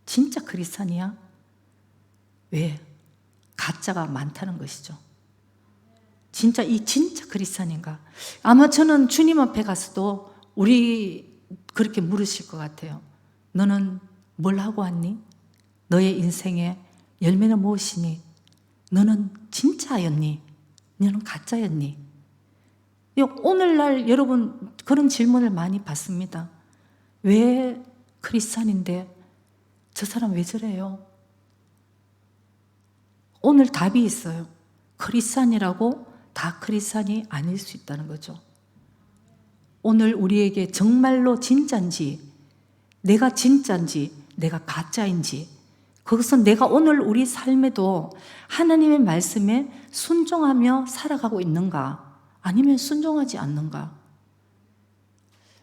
진짜 크리스찬이야? 왜? 가짜가 많다는 것이죠. 진짜 크리스찬인가? 아마 저는 주님 앞에 가서도 우리 그렇게 물으실 것 같아요. 너는 뭘 하고 왔니? 너의 인생의 열매는 무엇이니? 너는 진짜였니? 너는 가짜였니? 오늘날 여러분 그런 질문을 많이 받습니다. 왜 크리스찬인데 저 사람 왜 저래요? 오늘 답이 있어요. 크리스찬이라고 다 크리스찬이 아닐 수 있다는 거죠. 오늘 우리에게 정말로 진짜인지, 내가 진짜인지 내가 가짜인지, 그것은 내가 오늘 우리 삶에도 하나님의 말씀에 순종하며 살아가고 있는가, 아니면 순종하지 않는가,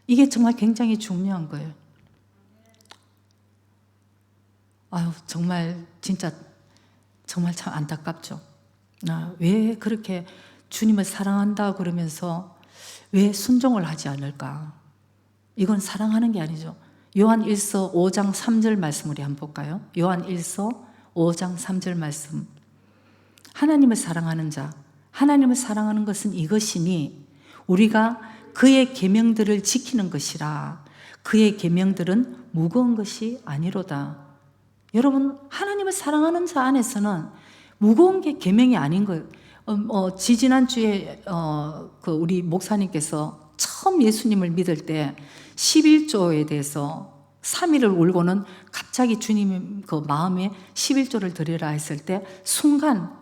이게 정말 굉장히 중요한 거예요. 정말 진짜 정말 참 안타깝죠. 왜 그렇게 주님을 사랑한다 그러면서 왜 순종을 하지 않을까? 이건 사랑하는 게 아니죠. 요한 1서 5장 3절 말씀 우리 한번 볼까요? 요한 1서 5장 3절 말씀. 하나님을 사랑하는 자, 하나님을 사랑하는 것은 이것이니 우리가 그의 계명들을 지키는 것이라. 그의 계명들은 무거운 것이 아니로다. 여러분, 하나님을 사랑하는 자 안에서는 무거운 게 계명이 아닌 거예요. 지지난주에 우리 목사님께서 처음 예수님을 믿을 때 11조에 대해서 3일을 울고는 갑자기 주님 그 마음에 11조를 드리라 했을 때 순간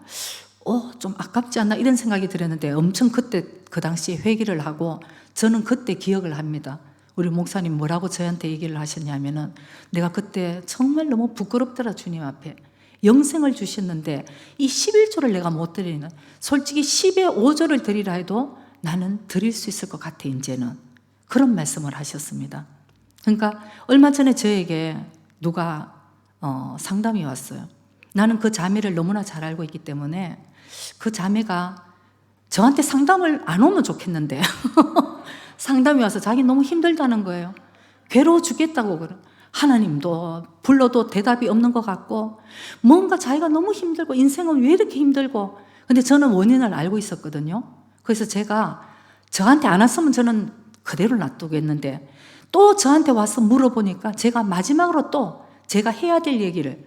좀 아깝지 않나 이런 생각이 들었는데, 엄청 그때 그 당시에 회개를 하고, 저는 그때 기억을 합니다. 우리 목사님 뭐라고 저한테 얘기를 하셨냐면은, 내가 그때 정말 너무 부끄럽더라. 주님 앞에 영생을 주셨는데 이 11조를 내가 못 드리는, 솔직히 10의 5조를 드리라 해도 나는 드릴 수 있을 것 같아 이제는, 그런 말씀을 하셨습니다. 그러니까 얼마 전에 저에게 누가 상담이 왔어요. 나는 그 자매를 너무나 잘 알고 있기 때문에 그 자매가 저한테 상담을 안 오면 좋겠는데 상담이 와서 자기 너무 힘들다는 거예요. 괴로워 죽겠다고 그래. 하나님도 불러도 대답이 없는 것 같고, 뭔가 자기가 너무 힘들고 인생은 왜 이렇게 힘들고. 근데 저는 원인을 알고 있었거든요. 그래서 제가 저한테 안 왔으면 저는 그대로 놔두겠는데, 또 저한테 와서 물어보니까 제가 마지막으로 또 제가 해야 될 얘기를,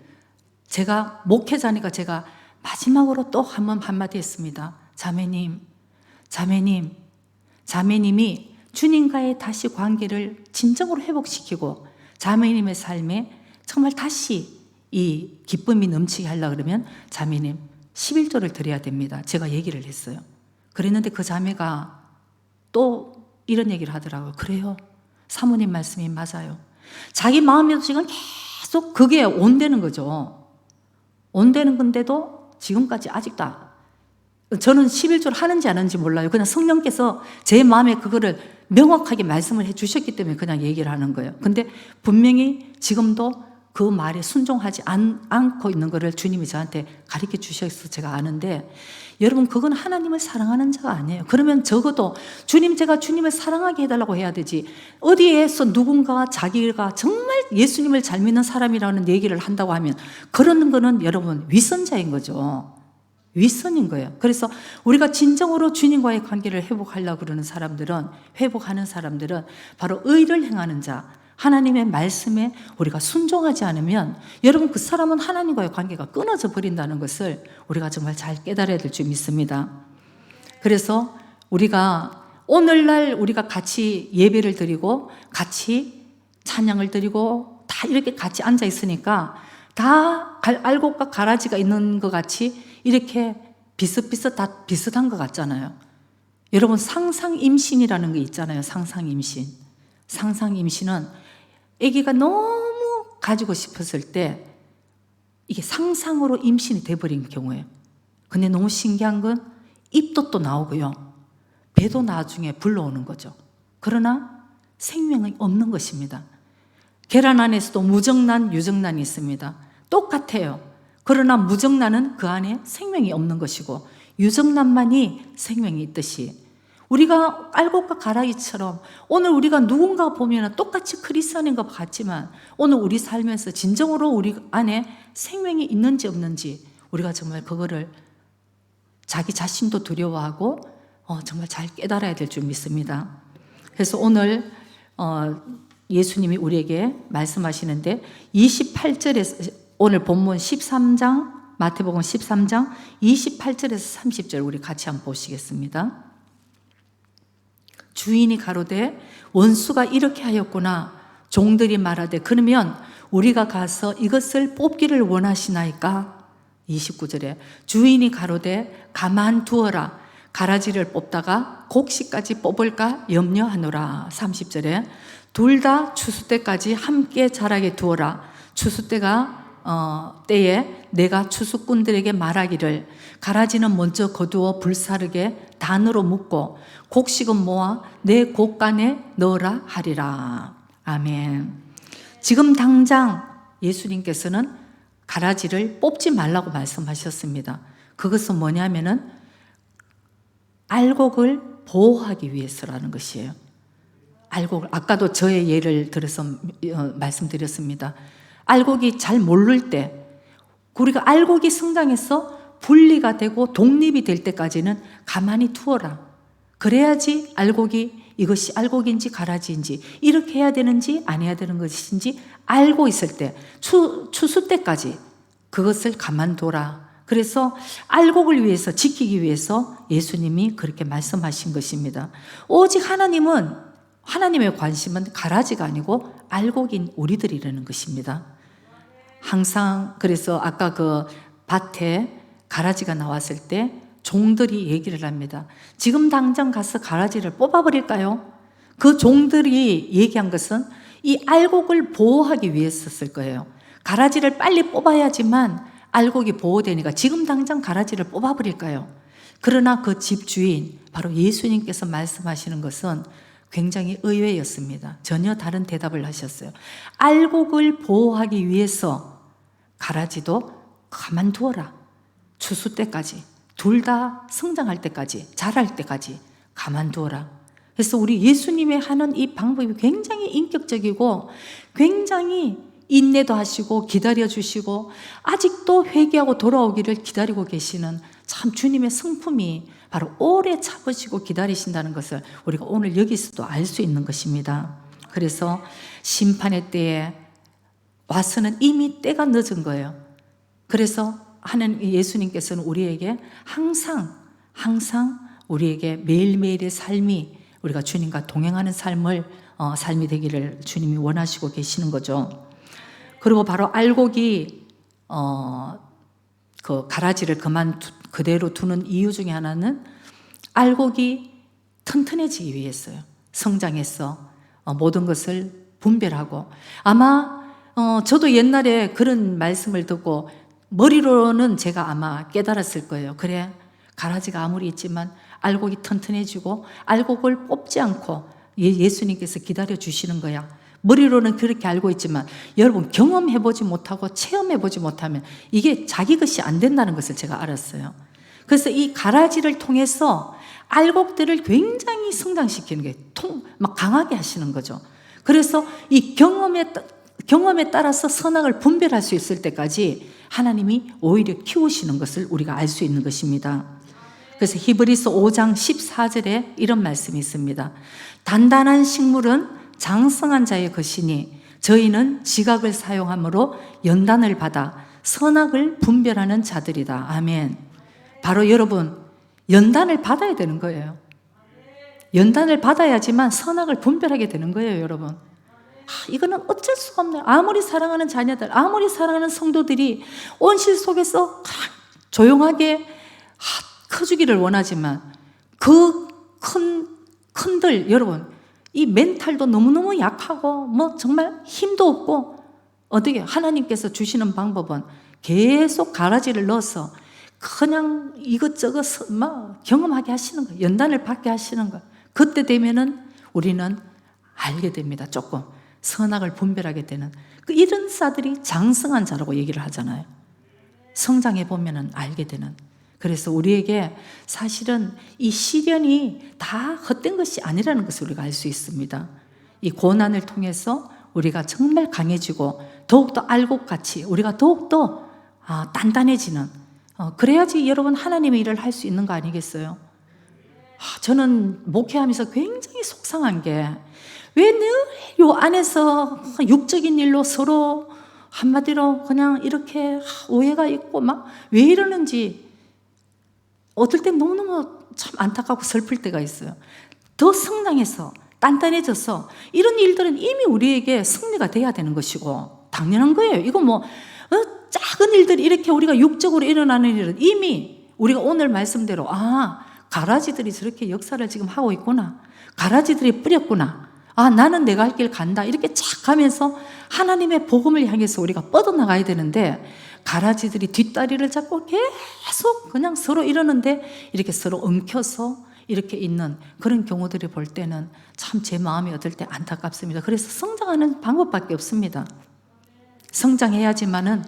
제가 목회자니까 제가 마지막으로 또 한마디 했습니다. 자매님이 주님과의 다시 관계를 진정으로 회복시키고 자매님의 삶에 정말 다시 이 기쁨이 넘치게 하려고 그러면 자매님 11조를 드려야 됩니다. 제가 얘기를 했어요. 그랬는데 그 자매가 또 이런 얘기를 하더라고요. 그래요. 사모님 말씀이 맞아요. 자기 마음에도 지금 계속 그게 온대는 거죠. 온대는 건데도 지금까지 아직도 저는 11조를 하는지 안 하는지 몰라요. 그냥 성령께서 제 마음에 그거를 명확하게 말씀을 해 주셨기 때문에 그냥 얘기를 하는 거예요. 근데 분명히 지금도 그 말에 순종하지 않고 있는 것을 주님이 저한테 가르쳐 주셔서 제가 아는데, 여러분 그건 하나님을 사랑하는 자가 아니에요. 그러면 적어도 제가 주님을 사랑하게 해달라고 해야 되지, 어디에서 누군가 자기가 정말 예수님을 잘 믿는 사람이라는 얘기를 한다고 하면 그런 거는 여러분 위선자인 거죠. 윗선인 거예요. 그래서 우리가 진정으로 주님과의 관계를 회복하려고 회복하는 사람들은 바로 의를 행하는 자, 하나님의 말씀에 우리가 순종하지 않으면 여러분 그 사람은 하나님과의 관계가 끊어져 버린다는 것을 우리가 정말 잘 깨달아야 될 줄 믿습니다. 그래서 우리가 오늘날 우리가 같이 예배를 드리고 같이 찬양을 드리고 다 이렇게 같이 앉아 있으니까 다 알곡과 가라지가 있는 것 같이 이렇게 비슷한 것 같잖아요. 여러분 상상임신이라는 게 있잖아요. 상상임신은 아기가 너무 가지고 싶었을 때 이게 상상으로 임신이 돼버린 경우예요. 근데 너무 신기한 건 입도 또 나오고요, 배도 나중에 불러오는 거죠. 그러나 생명이 없는 것입니다. 계란 안에서도 무정란, 유정란이 있습니다. 똑같아요. 그러나 무정란은 그 안에 생명이 없는 것이고 유정란만이 생명이 있듯이 우리가 알곡과 가라지처럼 오늘 우리가 누군가 보면 똑같이 크리스찬인 것 같지만 오늘 우리 살면서 진정으로 우리 안에 생명이 있는지 없는지 우리가 정말 그거를 자기 자신도 두려워하고 정말 잘 깨달아야 될 줄 믿습니다. 그래서 오늘 예수님이 우리에게 말씀하시는데 28절에서 오늘 본문 13장 마태복음 13장 28절에서 30절 우리 같이 한번 보시겠습니다. 주인이 가로되 원수가 이렇게 하였구나. 종들이 말하되 그러면 우리가 가서 이것을 뽑기를 원하시나이까? 29절에 주인이 가로되 가만두어라. 가라지를 뽑다가 곡식까지 뽑을까 염려하노라. 30절에 둘 다 추수 때까지 함께 자라게 두어라. 추수 때에 내가 추수꾼들에게 말하기를 가라지는 먼저 거두어 불사르게 단으로 묶고 곡식은 모아 내 곡간에 넣으라 하리라. 아멘. 지금 당장 예수님께서는 가라지를 뽑지 말라고 말씀하셨습니다. 그것은 뭐냐면은 알곡을 보호하기 위해서라는 것이에요. 알곡을, 아까도 저의 예를 들어서 말씀드렸습니다. 알곡이 잘 모를 때, 우리가 알곡이 성장해서 분리가 되고 독립이 될 때까지는 가만히 두어라. 그래야지 알곡이 이것이 알곡인지 가라지인지 이렇게 해야 되는지 안 해야 되는 것인지 알고 있을 때, 추수 때까지 그것을 가만둬라. 그래서 알곡을 위해서, 지키기 위해서 예수님이 그렇게 말씀하신 것입니다. 오직 하나님의 관심은 가라지가 아니고 알곡인 우리들이라는 것입니다. 항상 그래서 아까 그 밭에 가라지가 나왔을 때 종들이 얘기를 합니다. 지금 당장 가서 가라지를 뽑아버릴까요? 그 종들이 얘기한 것은 이 알곡을 보호하기 위해서였을 거예요. 가라지를 빨리 뽑아야지만 알곡이 보호되니까 지금 당장 가라지를 뽑아버릴까요? 그러나 그 집주인, 바로 예수님께서 말씀하시는 것은 굉장히 의외였습니다. 전혀 다른 대답을 하셨어요. 알곡을 보호하기 위해서 가라지도 가만두어라. 추수 때까지, 둘 다 성장할 때까지, 자랄 때까지 가만두어라. 그래서 우리 예수님의 하는 이 방법이 굉장히 인격적이고 굉장히 인내도 하시고 기다려주시고 아직도 회개하고 돌아오기를 기다리고 계시는 참 주님의 성품이 바로 오래 참으시고 기다리신다는 것을 우리가 오늘 여기서도 알 수 있는 것입니다. 그래서 심판의 때에 와서는 이미 때가 늦은 거예요. 그래서 예수님께서는 우리에게 항상 항상 우리에게 매일매일의 삶이 우리가 주님과 동행하는 삶이 되기를 주님이 원하시고 계시는 거죠. 그리고 바로 알곡이 그 가라지를 그대로 두는 이유 중에 하나는 알곡이 튼튼해지기 위해서요. 성장해서 모든 것을 분별하고, 아마 저도 옛날에 그런 말씀을 듣고 머리로는 제가 아마 깨달았을 거예요. 그래, 가라지가 아무리 있지만 알곡이 튼튼해지고 알곡을 뽑지 않고 예수님께서 기다려 주시는 거야. 머리로는 그렇게 알고 있지만 여러분, 경험해보지 못하고 체험해보지 못하면 이게 자기 것이 안 된다는 것을 제가 알았어요. 그래서 이 가라지를 통해서 알곡들을 굉장히 성장시키는 게 막 강하게 하시는 거죠. 그래서 이 경험에 따라서 선악을 분별할 수 있을 때까지 하나님이 오히려 키우시는 것을 우리가 알 수 있는 것입니다. 그래서 히브리서 5장 14절에 이런 말씀이 있습니다. 단단한 식물은 장성한 자의 것이니 저희는 지각을 사용함으로 연단을 받아 선악을 분별하는 자들이다. 아멘. 바로 여러분, 연단을 받아야 되는 거예요. 연단을 받아야지만 선악을 분별하게 되는 거예요, 여러분. 이거는 어쩔 수가 없네요. 아무리 사랑하는 자녀들, 아무리 사랑하는 성도들이 온실 속에서 조용하게 커주기를 원하지만 그 큰들, 여러분, 이 멘탈도 너무너무 약하고 정말 힘도 없고, 어떻게 하나님께서 주시는 방법은 계속 가라지를 넣어서 그냥 이것저것 막 경험하게 하시는 거예요. 연단을 받게 하시는 거예요. 그때 되면은 우리는 알게 됩니다. 조금 선악을 분별하게 되는, 이런 자들이 장성한 자라고 얘기를 하잖아요. 성장해 보면은 알게 되는. 그래서 우리에게 사실은 이 시련이 다 헛된 것이 아니라는 것을 우리가 알 수 있습니다. 이 고난을 통해서 우리가 정말 강해지고 더욱더 알곡같이 우리가 더욱더 단단해지는, 그래야지 여러분 하나님의 일을 할 수 있는 거 아니겠어요? 저는 목회하면서 굉장히 속상한 게, 왜 늘 요 안에서 육적인 일로 서로 한마디로 그냥 이렇게 오해가 있고 막 왜 이러는지 어떨 땐 너무너무 참 안타깝고 슬플 때가 있어요. 더 성장해서 단단해져서 이런 일들은 이미 우리에게 승리가 돼야 되는 것이고 당연한 거예요. 이거 작은 일들이 이렇게 우리가 육적으로 일어나는 일은 이미 우리가 오늘 말씀대로 가라지들이 저렇게 역사를 지금 하고 있구나, 가라지들이 뿌렸구나, 나는 내가 할 길 간다, 이렇게 쫙 가면서 하나님의 복음을 향해서 우리가 뻗어나가야 되는데, 가라지들이 뒷다리를 잡고 계속 그냥 서로 이러는데 이렇게 서로 엉켜서 이렇게 있는 그런 경우들을 볼 때는 참 제 마음이 어떨 때 안타깝습니다. 그래서 성장하는 방법밖에 없습니다. 성장해야지만이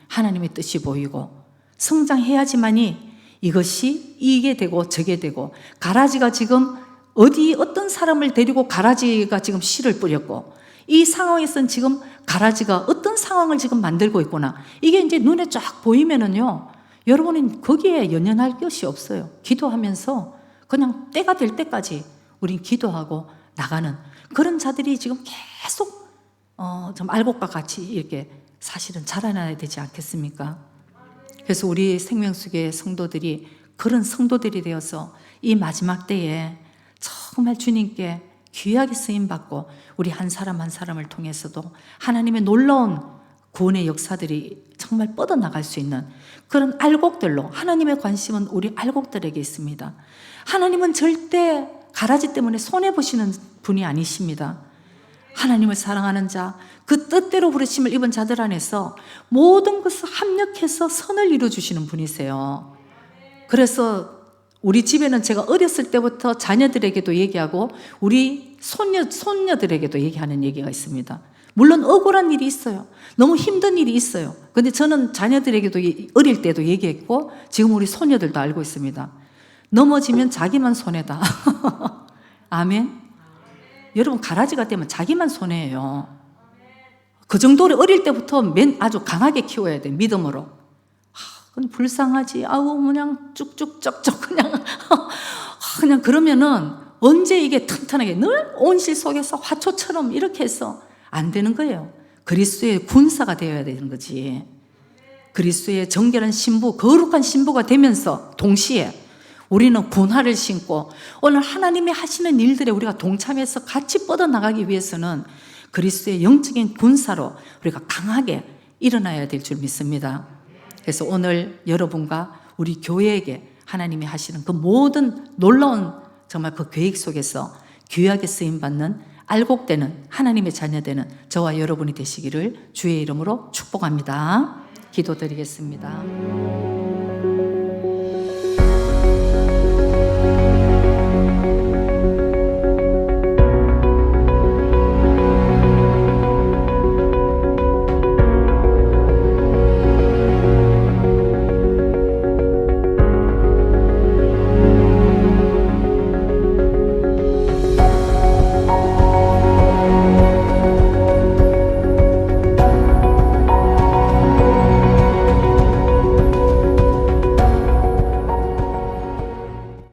하나님의 뜻이 보이고, 성장해야지만이 이것이 이게 되고 저게 되고, 가라지가 지금 어떤 사람을 데리고 가라지가 지금 씨를 뿌렸고, 이 상황에서는 지금 가라지가 어떤 상황을 지금 만들고 있구나, 이게 이제 눈에 쫙 보이면은요, 여러분은 거기에 연연할 것이 없어요. 기도하면서 그냥 때가 될 때까지 우린 기도하고 나가는 그런 자들이 지금 계속 좀 알곡과 같이 이렇게 사실은 자라나야 되지 않겠습니까? 그래서 우리 생명수계 성도들이 그런 성도들이 되어서 이 마지막 때에 정말 주님께 귀하게 쓰임받고 우리 한 사람 한 사람을 통해서도 하나님의 놀라운 구원의 역사들이 정말 뻗어나갈 수 있는 그런 알곡들로, 하나님의 관심은 우리 알곡들에게 있습니다. 하나님은 절대 가라지 때문에 손해보시는 분이 아니십니다. 하나님을 사랑하는 자, 그 뜻대로 부르심을 입은 자들 안에서 모든 것을 합력해서 선을 이루어주시는 분이세요. 그래서 우리 집에는 제가 어렸을 때부터 자녀들에게도 얘기하고 우리 손녀들에게도 얘기하는 얘기가 있습니다. 물론 억울한 일이 있어요. 너무 힘든 일이 있어요. 근데 저는 자녀들에게도 어릴 때도 얘기했고 지금 우리 손녀들도 알고 있습니다. 넘어지면 자기만 손해다. 아멘. 여러분, 가라지가 되면 자기만 손해예요. 그 정도로 어릴 때부터 아주 강하게 키워야 돼, 믿음으로. 근데 불쌍하지. 그냥 쭉쭉 쩍쩍 그냥 그러면은 언제 이게 튼튼하게 늘 온실 속에서 화초처럼 이렇게 해서 안 되는 거예요. 그리스도의 군사가 되어야 되는 거지. 그리스도의 정결한 신부, 거룩한 신부가 되면서 동시에 우리는 군화를 신고 오늘 하나님이 하시는 일들에 우리가 동참해서 같이 뻗어나가기 위해서는 그리스도의 영적인 군사로 우리가 강하게 일어나야 될 줄 믿습니다. 그래서 오늘 여러분과 우리 교회에게 하나님이 하시는 그 모든 놀라운 정말 그 계획 속에서 귀하게 쓰임받는 알곡되는 하나님의 자녀되는 저와 여러분이 되시기를 주의 이름으로 축복합니다. 기도드리겠습니다.